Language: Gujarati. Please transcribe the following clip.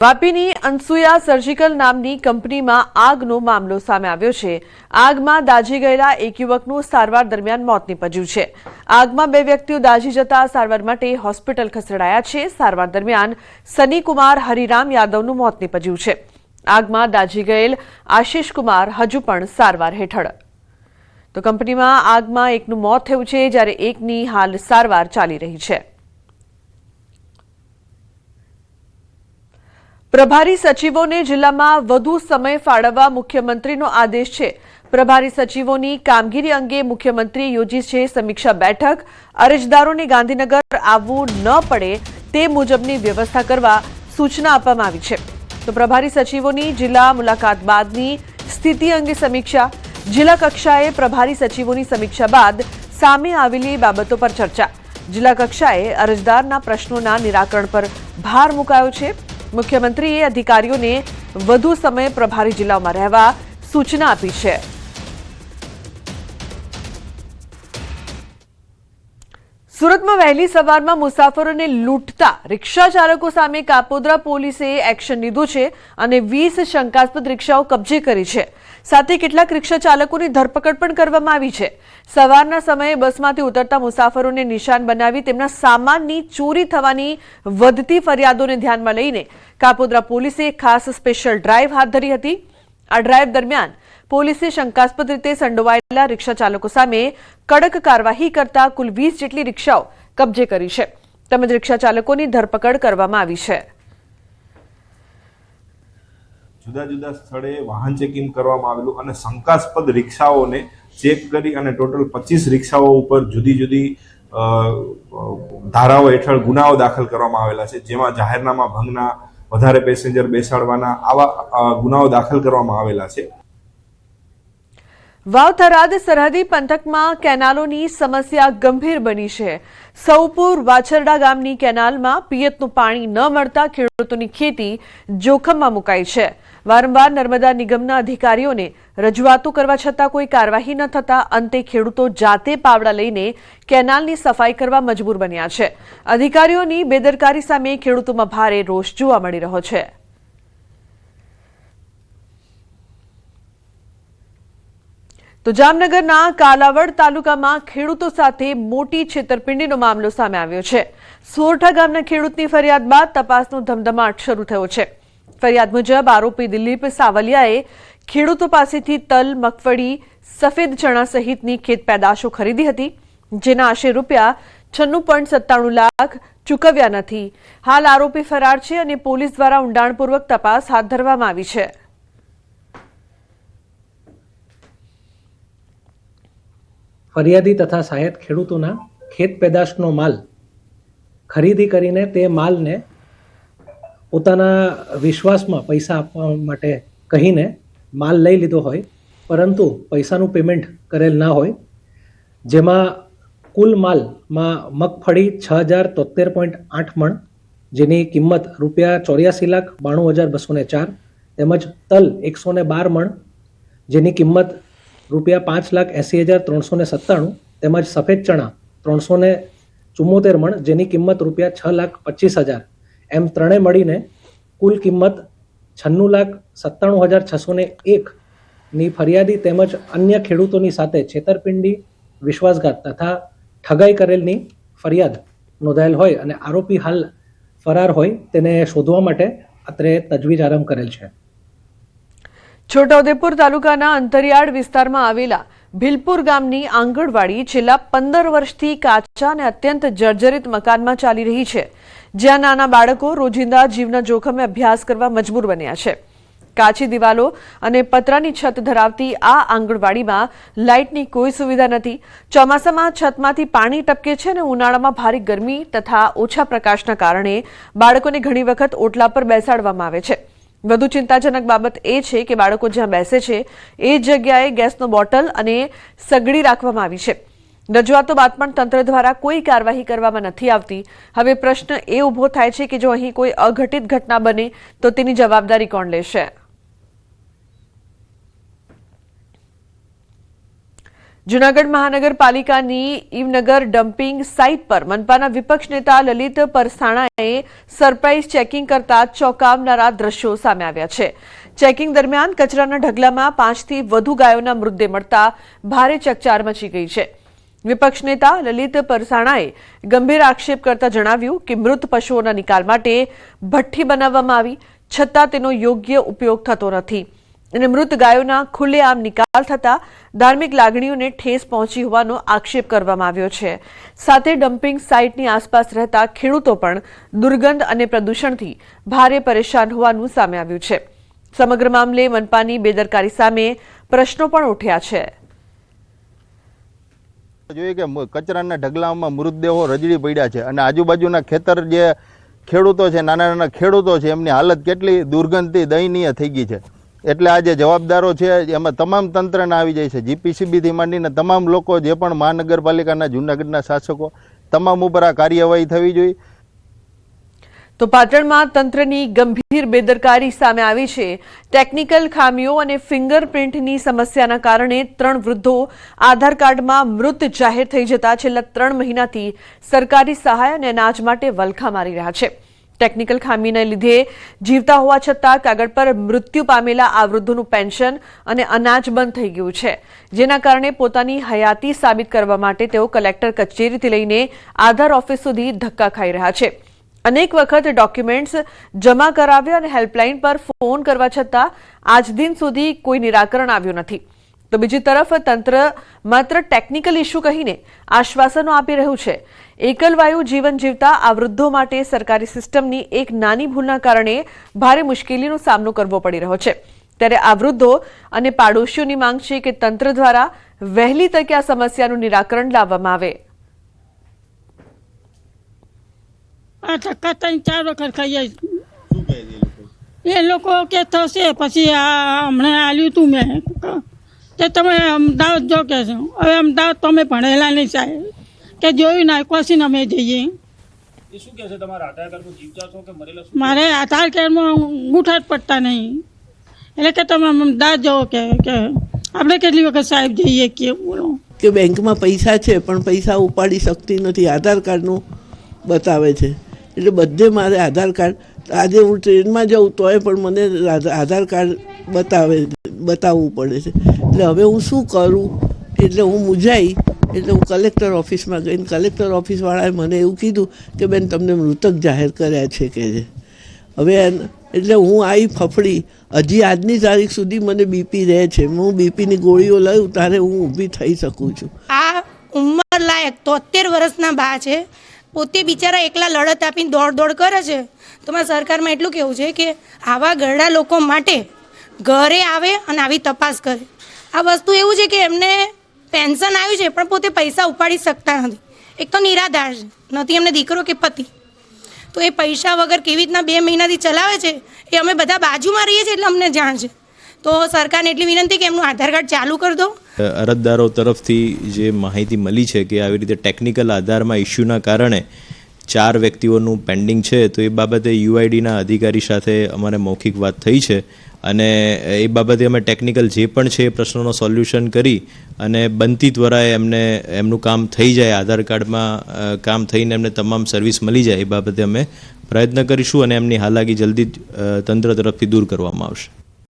વાપીની અનસુયા સર્જિકલ નામની કંપનીમાં આગનો મામલો સામે આવ્યો છે। આગમાં દાઝી ગયેલા એક યુવકનું સારવાર દરમિયાન મોત નીપજ્યું છે। આગમાં બે વ્યક્તિઓ દાઝી જતા સારવાર માટે હોસ્પિટલ ખસેડાયા છે। સારવાર દરમિયાન સનીકુમાર હરિરામ યાદવનું મોત નીપજ્યું છે। આગમાં દાઝી ગયેલ આશિષ કુમાર હજુ પણ સારવાર હેઠળ। તો કંપનીમાં આગમાં એકનું મોત થયું છે, જ્યારે એકની હાલ સારવાર ચાલી રહી છે। પ્રભારી સચિવોને જિલ્લામાં વધુ સમય ફાળવવા મુખ્યમંત્રીનો આદેશ છે। પ્રભારી સચિવોની કામગીરી અંગે મુખ્યમંત્રીએ યોજી છે સમીક્ષા બેઠક। અરજદારોને ગાંધીનગર આવવું ન પડે તે મુજબની વ્યવસ્થા કરવા સૂચના આપવામાં આવી છે। તો પ્રભારી સચિવોની જિલ્લા મુલાકાત બાદની સ્થિતિ અંગે સમીક્ષા। જિલ્લા કક્ષાએ પ્રભારી સચિવોની સમીક્ષા બાદ સામે આવેલી બાબતો પર ચર્ચા। જિલ્લા કક્ષાએ અરજદારના પ્રશ્નોના નિરાકરણ પર ભાર મુકાયો છે। મુખ્યમંત્રીએ અધિકારીઓને વધુ સમય પ્રભારી જિલ્લાઓમાં રહેવા સૂચના આપી છે। સુરતમાં વહેલી સવારમાં મુસાફરોને લૂંટતા રિક્ષા ચાલકો સામે કાપોદ્રા પોલીસે એક્શન લીધું છે અને 20 શંકાસ્પદ રિક્ષાઓ કબજે કરી છે। સાથે કેટલાક રિક્ષા ચાલકોની ધરપકડ પણ કરવામાં આવી છે। સવારના સમયે બસમાંથી ઉતરતા મુસાફરોને નિશાન બનાવી તેમના સામાનની ચોરી થવાની વધતી ફરિયાદોને ધ્યાનમાં લઈને કાપોદ્રા પોલીસે ખાસ સ્પેશિયલ ડ્રાઈવ હાથ ધરી હતી। આ ડ્રાઈવ દરમિયાન પોલીસે શંકાસ્પદ રીતે સંડોવાયેલા રિક્ષા ચાલકો સામે કડક કાર્યવાહી કરતા કુલ 20 જેટલી રિક્ષાઓ કબજે કરી છે તેમજ રિક્ષા ચાલકોની ધરપકડ કરવામાં આવી છે। જુદા જુદા સ્થળે વાહન ચેકિંગ કરવામાં આવેલું અને શંકાસ્પદ રિક્ષાઓને ચેક કરી અને ટોટલ 25 રિક્ષાઓ ઉપર જુદી જુદી ધારાઓ હેઠળ ગુનાઓ દાખલ કરવામાં આવેલા છે, જેમાં જાહેરનામા ભંગના, વધારે પેસેન્જર બેસાડવાના આવા ગુનાઓ દાખલ કરવામાં આવેલા છે। વાવ-થરાદ સરહદી પંથકમાં કેનાલોની સમસ્યા ગંભીર બની છે। સૌપુર વાછરડા ગામની કેનાલમાં પિયતનું પાણી ન મળતા ખેડૂતોની ખેતી જોખમમાં મુકાઈ છે। વારંવાર નર્મદા નિગમના અધિકારીઓને રજૂઆતો કરવા છતાં કોઈ કાર્યવાહી ન થતા અંતે ખેડૂતો જાતે પાવડા લઈને કેનાલની સફાઈ કરવા મજબૂર બન્યા છે। અધિકારીઓની બેદરકારી સામે ખેડૂતોમાં ભારે રોષ જોવા મળી રહ્યો છે। તો જામનગરના કાલાવડ તાલુકામાં ખેડૂતો સાથે મોટી છેતરપિંડીનો મામલો સામે આવ્યો છે। સોરઠા ગામના ખેડૂતની ફરિયાદ બાદ તપાસનો ધમધમાટ શરૂ થયો છે। ફરિયાદ મુજબ આરોપી દિલીપ સાવલિયાએ ખેડૂતો પાસેથી તલ, મગફળી, સફેદ ચણા સહિતની ખેત પેદાશો ખરીદી હતી, જેના આશરે રૂપિયા 96.97 લાખ ચૂકવ્યા નથી। હાલ આરોપી ફરાર છે અને પોલીસ દ્વારા ઊંડાણપૂર્વક તપાસ હાથ ધરવામાં આવી છે। ફરિયાદી તથા સહાયક ખેડૂતોના ખેત પેદાશનો માલ ખરીદી કરીને તે માલને પોતાના વિશ્વાસમાં પૈસા આપવા માટે કહીને માલ લઈ લીધો હોય, પરંતુ પૈસાનું પેમેન્ટ કરેલ ના હોય, જેમાં કુલ માલમાં મગફળી 6073.8 મણ, જેની કિંમત રૂપિયા 84,92,204, તેમજ તલ 112 મણ, જેની કિંમત રૂપિયા 5,80,397, તેમજ સફેદ ચણા 374 મણ, જેની કિંમત રૂપિયા 6,25,000, એમ ત્રણેય મળીને કુલ કિંમત 96,97,601 ની ફરિયાદી તેમજ અન્ય ખેડૂતોની સાથે છેતરપિંડી, વિશ્વાસઘાત તથા ઠગાઈ કરેલની ફરિયાદ નોંધાયેલ હોય અને આરોપી હાલ ફરાર હોય તેને શોધવા માટે અત્રે તજવીજ આરંભ કરેલ છે। છોટાઉદેપુર તાલુકાના અંતરિયાળ વિસ્તારમાં આવેલા ભીલપુર ગામની આંગણવાડી છેલ્લા 15 વર્ષથી કાચા અને અત્યંત જર્જરિત મકાનમાં ચાલી રહી છે, જ્યાં નાના બાળકો રોજિંદા જીવના જોખમે અભ્યાસ કરવા મજબૂર બન્યા છે। કાચી દિવાલો અને પતરાની છત ધરાવતી આ આંગણવાડીમાં લાઇટની કોઈ સુવિધા નથી। ચોમાસામાં છતમાંથી પાણી ટપકે છે અને ઉનાળામાં ભારે ગરમી તથા ઓછા પ્રકાશના કારણે બાળકોને ઘણી વખત ઓટલા પર બેસાડવામાં આવે છે। વધુ ચિંતાજનક બાબત એ છે કે બાળકો જ્યાં બેસે છે એ જગ્યાએ ગેસનો બોટલ અને સગડી રાખવામાં આવી છે। રજૂઆતો બાદ પણ તંત્ર દ્વારા કોઈ કાર્યવાહી કરવામાં નથી આવતી। હવે પ્રશ્ન એ ઊભો થાય છે કે જો અહીં કોઈ અઘટિત ઘટના બને તો તેની જવાબદારી કોણ લેશે? જૂનાગઢ મહાનગરપાલિકાની ઈવનગર ડમ્પિંગ સાઇટ પર મનપાના વિપક્ષ નેતા લલિત પરસાણાએ સરપ્રાઇઝ ચેકિંગ કરતા ચોંકાવનારા દ્રશ્યો સામે આવ્યા છે. ચેકિંગ દરમિયાન કચરાના ઢગલામાં 5થી વધુ ગાયોના મૃતદેહ મળતા ભારે ચકચાર મચી ગઈ છે. વિપક્ષ નેતા લલિત પરસાણાએ ગંભીર આક્ષેપ કરતા જણાવ્યું કે મૃત પશુઓના નિકાલ માટે ભઠ્ઠી બનાવવામાં આવી છતાં તેનો યોગ્ય ઉપયોગ થતો નથી અને મૃત ગાયોના ખુલ્લેઆમ નિકાલ થતા ધાર્મિક લાગણીઓને ઠેસ પહોંચી હોવાનો આક્ષેપ કરવામાં આવ્યો છે. સાથે ડમ્પિંગ સાઇટની આસપાસ રહેતા ખેડૂતો પણ દુર્ગંધ અને પ્રદૂષણથી ભારે પરેશાન હોવાનું સામે આવ્યું છે. સમગ્ર મામલે મનપાની બેદરકારી સામે પ્રશ્નો પણ ઉઠ્યા છે. જોઈએ કે કચરાના ઢગલામાં મૃતદેહો રજડી પડ્યા છે અને આજુબાજુના ખેતર જે ખેડૂતો છે, નાના નાના ખેડૂતો છે, એમની હાલત કેટલી દુર્ગંધથી દયનીય થઈ ગઈ છે. એટલે આ જે જવાબદારો છે એમાં તમામ તંત્રના આવી જાય છે. જીપીસીબીથી માંડીને તમામ લોકો જે પણ મહાનગરપાલિકાના જૂનાગઢના શાસકો તમામ ઉપર આ કાર્યવાહી થવી જોઈએ. તો પાટણમાં તંત્રની ગંભીર બેદરકારી સામે આવી છે. ટેકનિકલ ખામીઓ અને ફિંગરપ્રિન્ટની સમસ્યાના કારણે 3 વૃદ્ધો આધાર કાર્ડમાં મૃત જાહેર થઈ જતા છેલ્લા 3 મહિનાથી સરકારી સહાય અને અનાજ માટે વલખા મારી રહ્યા છે. ટેકનિકલ ખામીને લીધે જીવતા હોવા છતાં કાગળ પર મૃત્યુ પામેલા આ વૃદ્ધોનું પેન્શન અને અનાજ બંધ થઈ ગયું છે, જેના કારણે પોતાની હયાતી સાબિત કરવા માટે તેઓ કલેક્ટર કચેરીથી લઈને આધાર ઓફિસ સુધી ધક્કા ખાઈ રહ્યા છે. અનેક વખત ડોક્યુમેન્ટ્સ જમા કરાવ્યા અને હેલ્પલાઇન પર ફોન કરવા છતાં આજ દિન સુધી કોઈ નિરાકરણ આવ્યું નથી. તો બીજી તરફ તંત્ર માત્ર ટેકનિકલ ઇસ્યુ કહીને આશ્વાસનો આપી રહ્યું છે. એકલવાયુ જીવન જીવતા આ વૃદ્ધો માટે સરકારી સિસ્ટમની એક નાની ભૂલના કારણે ભારે મુશ્કેલીનો સામનો કરવો પડી રહ્યો છે. ત્યારે આ વૃદ્ધો અને પાડોશીઓની માંગ છે કે તંત્ર દ્વારા વહેલી તકે આ સમસ્યાનું નિરાકરણ લાવવામાં આવે. આ ધક્કા 3-4 વખત ખાઈએ. એ લોકો કે થશે પછી આ હમણાં આલ્યું તું મેં કે તમે અમદાવાદ જો કે છો. હવે અમદાવાદ તો અમે ભણેલા નહીં સાહેબ કે જોયું ના કોશીને અમે જઈએ. શું કહે છે તમારા આધાર કાર્ડમાં જીવતા છો કે મરેલા? મારે આધાર કાર્ડમાં અંગૂઠા જ પડતા નહીં. એટલે કે તમે અમદાવાદ જાઓ કે આપણે કેટલી વખત સાહેબ જઈએ કે બોલો કે બેંકમાં પૈસા છે પણ પૈસા ઉપાડી શકતી નથી, આધાર કાર્ડનું બતાવે છે. એટલે બધે મારે આધાર કાર્ડ, આજે હું ટ્રેનમાં જાઉં તોય પણ મને આધાર કાર્ડ બતાવવું પડે છે. એટલે હવે હું શું કરું? એટલે હું મૂંઝાઈ. એટલે હું કલેક્ટર ઓફિસમાં ગઈને કલેક્ટર ઓફિસવાળાએ મને એવું કીધું કે બેન તમને મૃતક જાહેર કર્યા છે કે છે. હવે એટલે હું આવી ફફડી. હજી આજની તારીખ સુધી મને બીપી રહે છે. હું બીપીની ગોળીઓ લઉં ત્યારે હું ઊભી થઈ શકું છું. આ ઉંમર લાયક 73 વર્ષના બા છે, પોતે બિચારા એકલા લડત આપીને દોડ કરે છે. તો મારા સરકારમાં એટલું કહેવું છે કે આવા ગરડા લોકો માટે ઘરે આવે અને આવી તપાસ કરે. આ વસ્તુ એવું છે કે એમને પેન્શન આવ્યું છે પણ પોતે પૈસા ઉપાડી શકતા નથી. એક તો નિરાધાર છે, નથી એમને દીકરો કે પતિ. તો એ પૈસા વગર કેવી રીતના 2 મહિનાથી ચલાવે છે એ અમે બધા બાજુમાં રહીએ છીએ એટલે અમને જાણ છે. તો સરકારને એટલી વિનંતી કે એમનું આધાર કાર્ડ ચાલુ કરી દો. અરજદારો તરફથી જે માહિતી મળી છે કે આવી રીતે ટેકનિકલ આધારમાં ઇસ્યુના કારણે 4 વ્યક્તિઓનું પેન્ડિંગ છે, તો એ બાબતે યુઆઈડીના અધિકારી સાથે અમારે મૌખિક વાત થઈ છે અને એ બાબતે અમે ટેકનિકલ જે પણ છે એ પ્રશ્નોનો સોલ્યુશન કરી અને બનતી ત્વરાએ એમનું કામ થઈ જાય, આધાર કાર્ડમાં કામ થઈને એમને તમામ સર્વિસ મળી જાય એ બાબતે અમે પ્રયત્ન કરીશું અને એમની હાલાકી જલ્દી તંત્ર તરફથી દૂર કરવામાં આવશે.